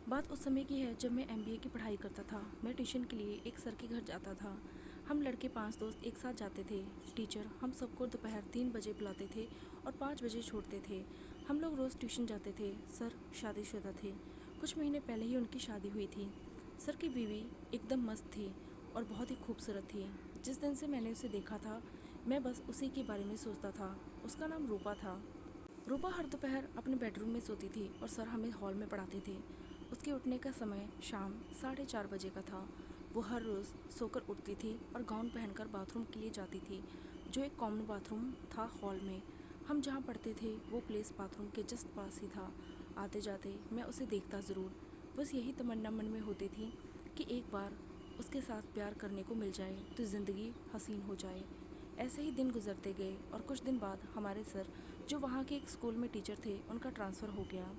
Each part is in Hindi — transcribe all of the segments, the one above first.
बात उस समय की है जब मैं एमबीए की पढ़ाई करता था। मैं ट्यूशन के लिए एक सर के घर जाता था। हम लड़के 5 दोस्त एक साथ जाते थे। टीचर हम सबको दोपहर 3 बजे बुलाते थे और 5 बजे छोड़ते थे। हम लोग रोज़ ट्यूशन जाते थे। सर शादीशुदा थे। कुछ महीने पहले ही उनकी शादी हुई थी। सर की बीवी एकदम मस्त थी और बहुत ही खूबसूरत थी। जिस दिन से मैंने उसे देखा था मैं बस उसी के बारे में सोचता था। उसका नाम रूपा था। रूपा हर दोपहर अपने बेडरूम में सोती थी और सर हमें हॉल में पढ़ाते थे। उसके उठने का समय शाम 4:30 बजे का था। वो हर रोज़ सोकर उठती थी और गाउन पहनकर बाथरूम के लिए जाती थी, जो एक कॉमन बाथरूम था हॉल में। हम जहाँ पढ़ते थे वो प्लेस बाथरूम के जस्ट पास ही था। आते जाते मैं उसे देखता ज़रूर। बस यही तमन्ना मन में होती थी कि एक बार उसके साथ प्यार करने को मिल जाए तो ज़िंदगी हसीन हो जाए। ऐसे ही दिन गुजरते गए और कुछ दिन बाद हमारे सर, जो वहाँ के एक स्कूल में टीचर थे, उनका ट्रांसफ़र हो गया।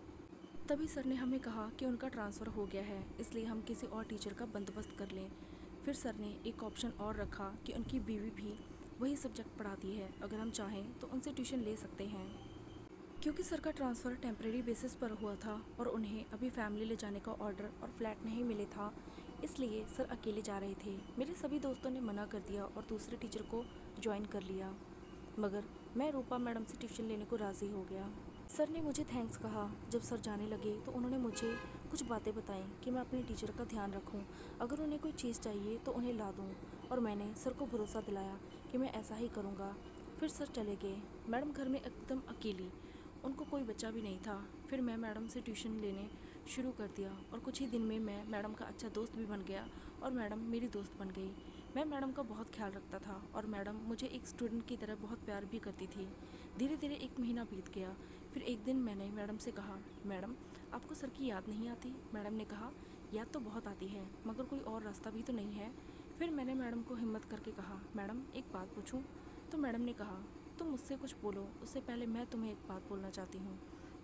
तभी सर ने हमें कहा कि उनका ट्रांसफ़र हो गया है, इसलिए हम किसी और टीचर का बंदोबस्त कर लें। फिर सर ने एक ऑप्शन और रखा कि उनकी बीवी भी वही सब्जेक्ट पढ़ाती है, अगर हम चाहें तो उनसे ट्यूशन ले सकते हैं। क्योंकि सर का ट्रांसफ़र टेम्परेरी बेसिस पर हुआ था और उन्हें अभी फैमिली ले जाने का ऑर्डर और फ्लैट नहीं मिले था, इसलिए सर अकेले जा रहे थे। मेरे सभी दोस्तों ने मना कर दिया और दूसरे टीचर को ज्वाइन कर लिया, मगर मैं रूपा मैडम से ट्यूशन लेने को राज़ी हो गया। सर ने मुझे थैंक्स कहा। जब सर जाने लगे तो उन्होंने मुझे कुछ बातें बताई कि मैं अपने टीचर का ध्यान रखूं, अगर उन्हें कोई चीज़ चाहिए तो उन्हें ला दूं, और मैंने सर को भरोसा दिलाया कि मैं ऐसा ही करूंगा। फिर सर चले गए। मैडम घर में एकदम अकेली, उनको कोई बच्चा भी नहीं था। फिर मैं मैडम से ट्यूशन लेने शुरू कर दिया और कुछ ही दिन में मैं मैडम का अच्छा दोस्त भी बन गया और मैडम मेरी दोस्त बन गई। मैं मैडम का बहुत ख्याल रखता था और मैडम मुझे एक स्टूडेंट की तरह बहुत प्यार भी करती थी। धीरे धीरे 1 महीना बीत गया। फिर एक दिन मैंने मैडम से कहा, मैडम आपको सर की याद नहीं आती? मैडम ने कहा, याद तो बहुत आती है, मगर कोई और रास्ता भी तो नहीं है। फिर मैंने मैडम को हिम्मत करके कहा, मैडम एक बात पूछूं? तो मैडम ने कहा, तुम मुझसे कुछ बोलो, उससे पहले मैं तुम्हें एक बात बोलना चाहती हूँ।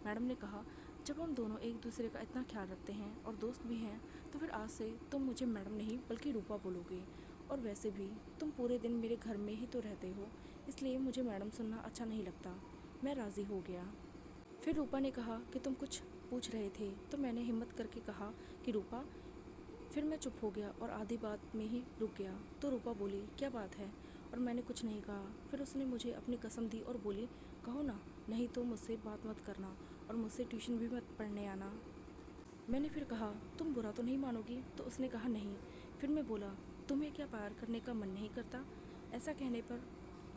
मैडम ने कहा, जब हम दोनों एक दूसरे का इतना ख्याल रखते हैं और दोस्त भी हैं, तो फिर आज से तुम मुझे मैडम नहीं बल्कि रूपा बोलोगे। और वैसे भी तुम पूरे दिन मेरे घर में ही तो रहते हो, इसलिए मुझे मैडम सुनना अच्छा नहीं लगता। मैं राज़ी हो गया। फिर रूपा ने कहा कि तुम कुछ पूछ रहे थे, तो मैंने हिम्मत करके कहा कि रूपा। फिर मैं चुप हो गया और आधी बात में ही रुक गया। तो रूपा बोली, क्या बात है? और मैंने कुछ नहीं कहा। फिर उसने मुझे अपनी कसम दी और बोली, कहो ना, नहीं तो मुझसे बात मत करना और मुझसे ट्यूशन भी मत पढ़ने आना। मैंने फिर कहा, तुम बुरा तो नहीं मानोगी? तो उसने कहा, नहीं। फिर मैं बोला, तुम्हें क्या प्यार करने का मन नहीं करता? ऐसा कहने पर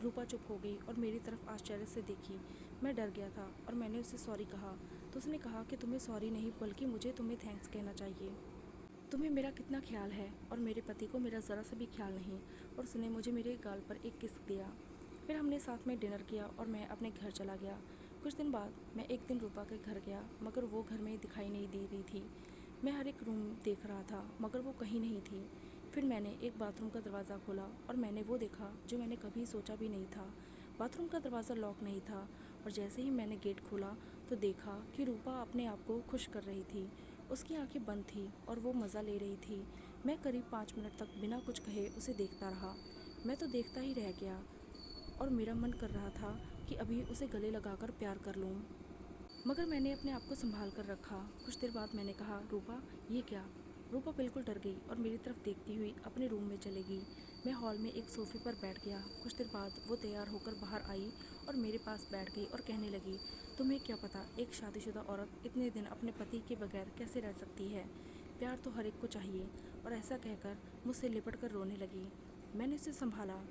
रूपा चुप हो गई और मेरी तरफ आश्चर्य से देखी। मैं डर गया था और मैंने उसे सॉरी कहा। तो उसने कहा कि तुम्हें सॉरी नहीं बल्कि मुझे तुम्हें थैंक्स कहना चाहिए। तुम्हें मेरा कितना ख्याल है और मेरे पति को मेरा ज़रा सा भी ख्याल नहीं। और उसने मुझे मेरे गाल पर एक किस दिया। फिर हमने साथ में डिनर किया और मैं अपने घर चला गया। कुछ दिन बाद मैं एक दिन रूपा के घर गया, मगर वो घर में दिखाई नहीं दे रही थी। मैं हर एक रूम देख रहा था, मगर वो कहीं नहीं थी। फिर मैंने एक बाथरूम का दरवाज़ा खोला और मैंने वो देखा जो मैंने कभी सोचा भी नहीं था। बाथरूम का दरवाज़ा लॉक नहीं था और जैसे ही मैंने गेट खोला तो देखा कि रूपा अपने आप को खुश कर रही थी। उसकी आंखें बंद थी और वो मज़ा ले रही थी। मैं करीब 5 मिनट तक बिना कुछ कहे उसे देखता रहा। मैं तो देखता ही रह गया और मेरा मन कर रहा था कि अभी उसे गले लगाकर प्यार कर लूँ, मगर मैंने अपने आप को संभाल कर रखा। कुछ देर बाद मैंने कहा, रूपा ये क्या? रूपा बिल्कुल डर गई और मेरी तरफ देखती हुई अपने रूम में चली गई। मैं हॉल में एक सोफ़े पर बैठ गया। कुछ देर बाद वो तैयार होकर बाहर आई और मेरे पास बैठ गई और कहने लगी, तुम्हें क्या पता एक शादीशुदा औरत इतने दिन अपने पति के बगैर कैसे रह सकती है? प्यार तो हर एक को चाहिए। और ऐसा कहकर मुझसे लिपट कर रोने लगी। मैंने उसे संभाला।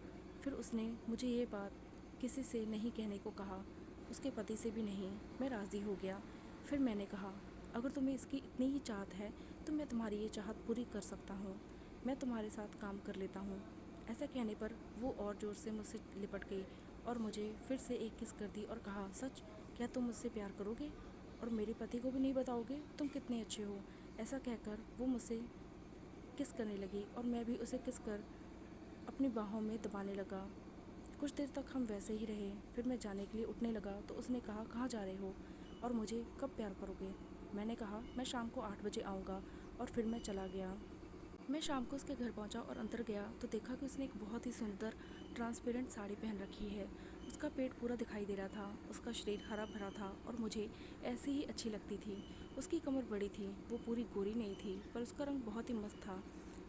फिर उसने मुझे ये बात किसी से नहीं कहने को कहा, उसके पति से भी नहीं। मैं राज़ी हो गया। फिर मैंने कहा, अगर तुम्हें इसकी इतनी ही चाहत है तो मैं तुम्हारी ये चाहत पूरी कर सकता हूँ, मैं तुम्हारे साथ काम कर लेता हूँ। ऐसा कहने पर वो और ज़ोर से मुझसे लिपट गई और मुझे फिर से एक किस कर दी और कहा, सच? क्या तुम मुझसे प्यार करोगे और मेरे पति को भी नहीं बताओगे? तुम कितने अच्छे हो। ऐसा कहकर वो मुझसे किस करने लगी और मैं भी उसे किस कर अपनी बाहों में दबाने लगा। कुछ देर तक हम वैसे ही रहे। फिर मैं जाने के लिए उठने लगा तो उसने कहा, कहाँ जा रहे हो और मुझे कब प्यार करोगे? मैंने कहा, मैं शाम को 8 बजे आऊँगा। और फिर मैं चला गया। मैं शाम को उसके घर पहुंचा और अंदर गया तो देखा कि उसने एक बहुत ही सुंदर ट्रांसपेरेंट साड़ी पहन रखी है। उसका पेट पूरा दिखाई दे रहा था, उसका शरीर हरा भरा था और मुझे ऐसी ही अच्छी लगती थी। उसकी कमर बड़ी थी, वो पूरी गोरी नहीं थी, पर उसका रंग बहुत ही मस्त था।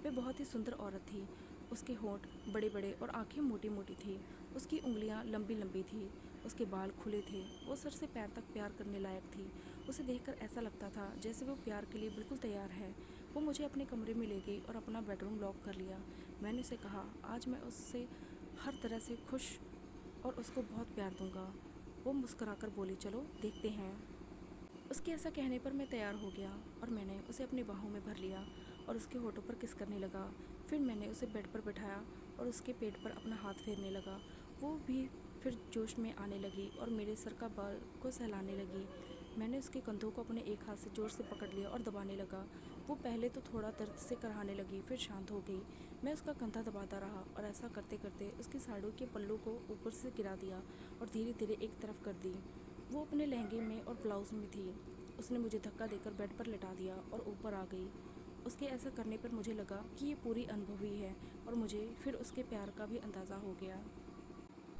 वह बहुत ही सुंदर औरत थी। उसके होंठ बड़े बड़े और आंखें मोटी मोटी थी। उसकी उंगलियां लंबी लंबी थी। उसके बाल खुले थे। वो सर से पैर तक प्यार करने लायक थी। उसे देखकर ऐसा लगता था जैसे वो प्यार के लिए बिल्कुल तैयार है। वो मुझे अपने कमरे में ले गई और अपना बेडरूम लॉक कर लिया। मैंने उसे कहा, आज मैं उससे हर तरह से खुश और उसको बहुत प्यार दूंगा। वो मुस्कुराकर बोली, चलो देखते हैं। उसके ऐसा कहने पर मैं तैयार हो गया और मैंने उसे अपनी बाहों में भर लिया और उसके होठों पर किस करने लगा। फिर मैंने उसे बेड पर बिठाया और उसके पेट पर अपना हाथ फेरने लगा। वो भी फिर जोश में आने लगी और मेरे सर का बाल को सहलाने लगी। मैंने उसके कंधों को अपने एक हाथ से ज़ोर से पकड़ लिया और दबाने लगा। वो पहले तो थोड़ा दर्द से कराहने लगी, फिर शांत हो गई। मैं उसका कंधा दबाता रहा और ऐसा करते करते उसकी साड़ियों के पल्लू को ऊपर से गिरा दिया और धीरे धीरे एक तरफ कर दी। वो अपने लहंगे में और ब्लाउज़ में थी। उसने मुझे धक्का देकर बेड पर लिटा दिया और ऊपर आ गई। उसके ऐसा करने पर मुझे लगा कि ये पूरी अनुभवी है और मुझे फिर उसके प्यार का भी अंदाज़ा हो गया।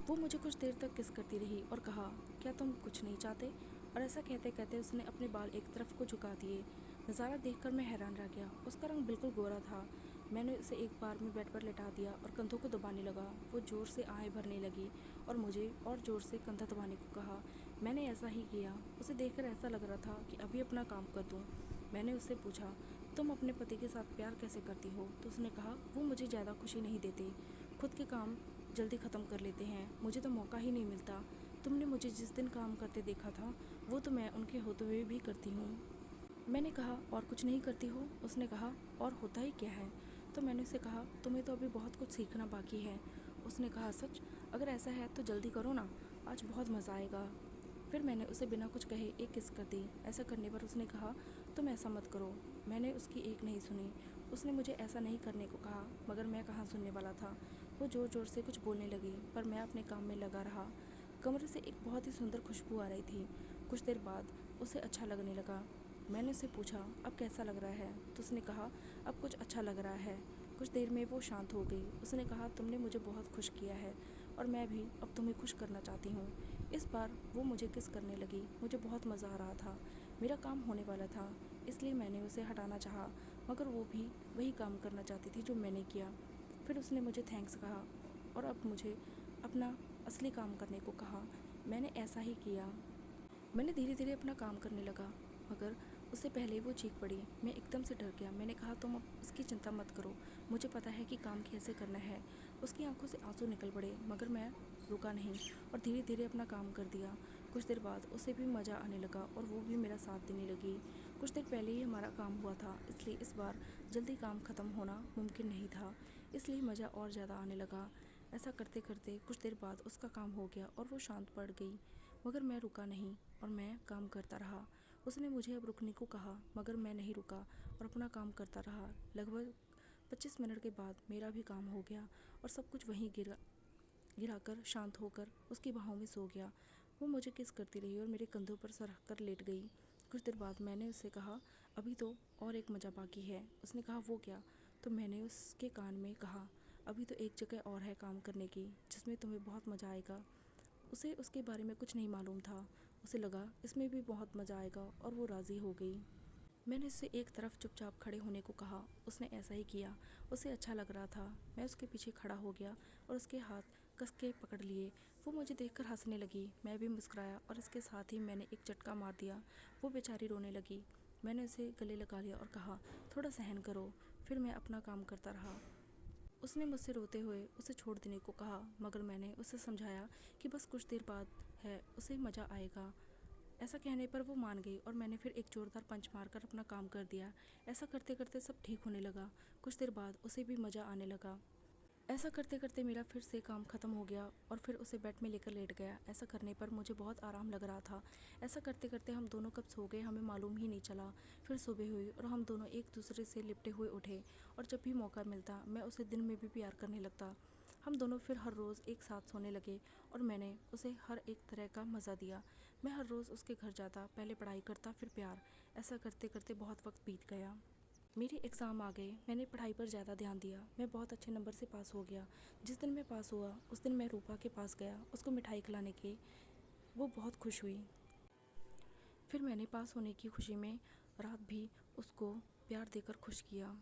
वो मुझे कुछ देर तक किस करती रही और कहा, क्या तुम कुछ नहीं चाहते? और ऐसा कहते कहते उसने अपने बाल एक तरफ को झुका दिए। नज़ारा देखकर मैं हैरान रह गया। उसका रंग बिल्कुल गोरा था। मैंने उसे एक बार में बेड पर लिटा दिया और कंधों को दबाने लगा। वो ज़ोर से आहें भरने लगी और मुझे और ज़ोर से कंधा दबाने को कहा। मैंने ऐसा ही किया। उसे देखकर ऐसा लग रहा था कि अभी अपना काम कर दूँ। मैंने उससे पूछा, तुम अपने पति के साथ प्यार कैसे करती हो? तो उसने कहा, वो मुझे ज़्यादा खुशी नहीं देते, खुद के काम जल्दी ख़त्म कर लेते हैं, मुझे तो मौका ही नहीं मिलता। तुमने मुझे जिस दिन काम करते देखा था, वो तो मैं उनके होते हुए भी करती हूँ। मैंने कहा, और कुछ नहीं करती हो? उसने कहा, और होता ही क्या है? तो मैंने उसे कहा, तुम्हें तो अभी बहुत कुछ सीखना बाकी है। उसने कहा, सच? अगर ऐसा है तो जल्दी करो ना, आज बहुत मज़ा आएगा। फिर मैंने उसे बिना कुछ कहे एक किस कर दी। ऐसा करने पर उसने कहा, तुम ऐसा मत करो। मैंने उसकी एक नहीं सुनी। उसने मुझे ऐसा नहीं करने को कहा, मगर मैं कहाँ सुनने वाला था। वो ज़ोर ज़ोर से कुछ बोलने लगी, पर मैं अपने काम में लगा रहा। कमरे से एक बहुत ही सुंदर खुशबू आ रही थी। कुछ देर बाद उसे अच्छा लगने लगा। मैंने उससे पूछा, अब कैसा लग रहा है? तो उसने कहा, अब कुछ अच्छा लग रहा है। कुछ देर में वो शांत हो गई। उसने कहा, तुमने मुझे बहुत खुश किया है और मैं भी अब तुम्हें खुश करना चाहती हूँ। इस बार वो मुझे किस करने लगी। मुझे बहुत मज़ा आ रहा था। मेरा काम होने वाला था, इसलिए मैंने उसे हटाना चाहा, मगर वो भी वही काम करना चाहती थी जो मैंने किया। फिर उसने मुझे थैंक्स कहा और अब मुझे अपना असली काम करने को कहा। मैंने ऐसा ही किया। मैंने धीरे धीरे अपना काम करने लगा, मगर उससे पहले वो चीख पड़ी। मैं एकदम से डर गया। मैंने कहा, तुम अब उसकी चिंता मत करो, मुझे पता है कि काम कैसे करना है। उसकी आंखों से आंसू निकल पड़े, मगर मैं रुका नहीं और धीरे धीरे अपना काम कर दिया। कुछ देर बाद उसे भी मज़ा आने लगा और वो भी मेरा साथ देने लगी। कुछ देर पहले ही हमारा काम हुआ था, इसलिए इस बार जल्दी काम ख़त्म होना मुमकिन नहीं था, इसलिए मज़ा और ज़्यादा आने लगा। ऐसा करते करते कुछ देर बाद उसका काम हो गया और वो शांत पड़ गई, मगर मैं रुका नहीं और मैं काम करता रहा। उसने मुझे अब रुकने को कहा, मगर मैं नहीं रुका और अपना काम करता रहा। लगभग 25 मिनट के बाद मेरा भी काम हो गया और सब कुछ वहीं गिराकर शांत होकर उसकी बाहों में सो गया। वो मुझे किस करती रही और मेरे कंधों पर सर रख कर लेट गई। कुछ देर बाद मैंने उससे कहा, अभी तो और एक मज़ा बाकी है। उसने कहा, वो क्या? तो मैंने उसके कान में कहा, अभी तो एक जगह और है काम करने की, जिसमें तुम्हें बहुत मज़ा आएगा। उसे उसके बारे में कुछ नहीं मालूम था। उसे लगा इसमें भी बहुत मज़ा आएगा और वो राज़ी हो गई। मैंने उससे एक तरफ चुपचाप खड़े होने को कहा। उसने ऐसा ही किया। उसे अच्छा लग रहा था। मैं उसके पीछे खड़ा हो गया और उसके हाथ कस के पकड़ लिए। वो मुझे देखकर हंसने लगी। मैं भी मुस्कुराया और इसके साथ ही मैंने एक झटका मार दिया। वो बेचारी रोने लगी। मैंने उसे गले लगा लिया और कहा, थोड़ा सहन करो। फिर मैं अपना काम करता रहा। उसने मुझसे रोते हुए उसे छोड़ देने को कहा, मगर मैंने उसे समझाया कि बस कुछ देर बाद है, उसे मज़ा आएगा। ऐसा कहने पर वो मान गई और मैंने फिर एक जोरदार पंच मारकर अपना काम कर दिया। ऐसा करते करते सब ठीक होने लगा। कुछ देर बाद उसे भी मज़ा आने लगा। ऐसा करते करते मेरा फिर से काम ख़त्म हो गया और फिर उसे बेड में लेकर लेट गया। ऐसा करने पर मुझे बहुत आराम लग रहा था। ऐसा करते करते हम दोनों कब सो गए हमें मालूम ही नहीं चला। फिर सुबह हुई और हम दोनों एक दूसरे से लिपटे हुए उठे और जब भी मौका मिलता मैं उसे दिन में भी प्यार करने लगता। हम दोनों फिर हर रोज़ एक साथ सोने लगे और मैंने उसे हर एक तरह का मज़ा दिया। मैं हर रोज़ उसके घर जाता, पहले पढ़ाई करता फिर प्यार। ऐसा करते करते बहुत वक्त बीत गया। मेरे एग्ज़ाम आ गए। मैंने पढ़ाई पर ज़्यादा ध्यान दिया। मैं बहुत अच्छे नंबर से पास हो गया। जिस दिन मैं पास हुआ उस दिन मैं रूपा के पास गया उसको मिठाई खिलाने के। वो बहुत खुश हुई। फिर मैंने पास होने की खुशी में रात भी उसको प्यार देकर खुश किया।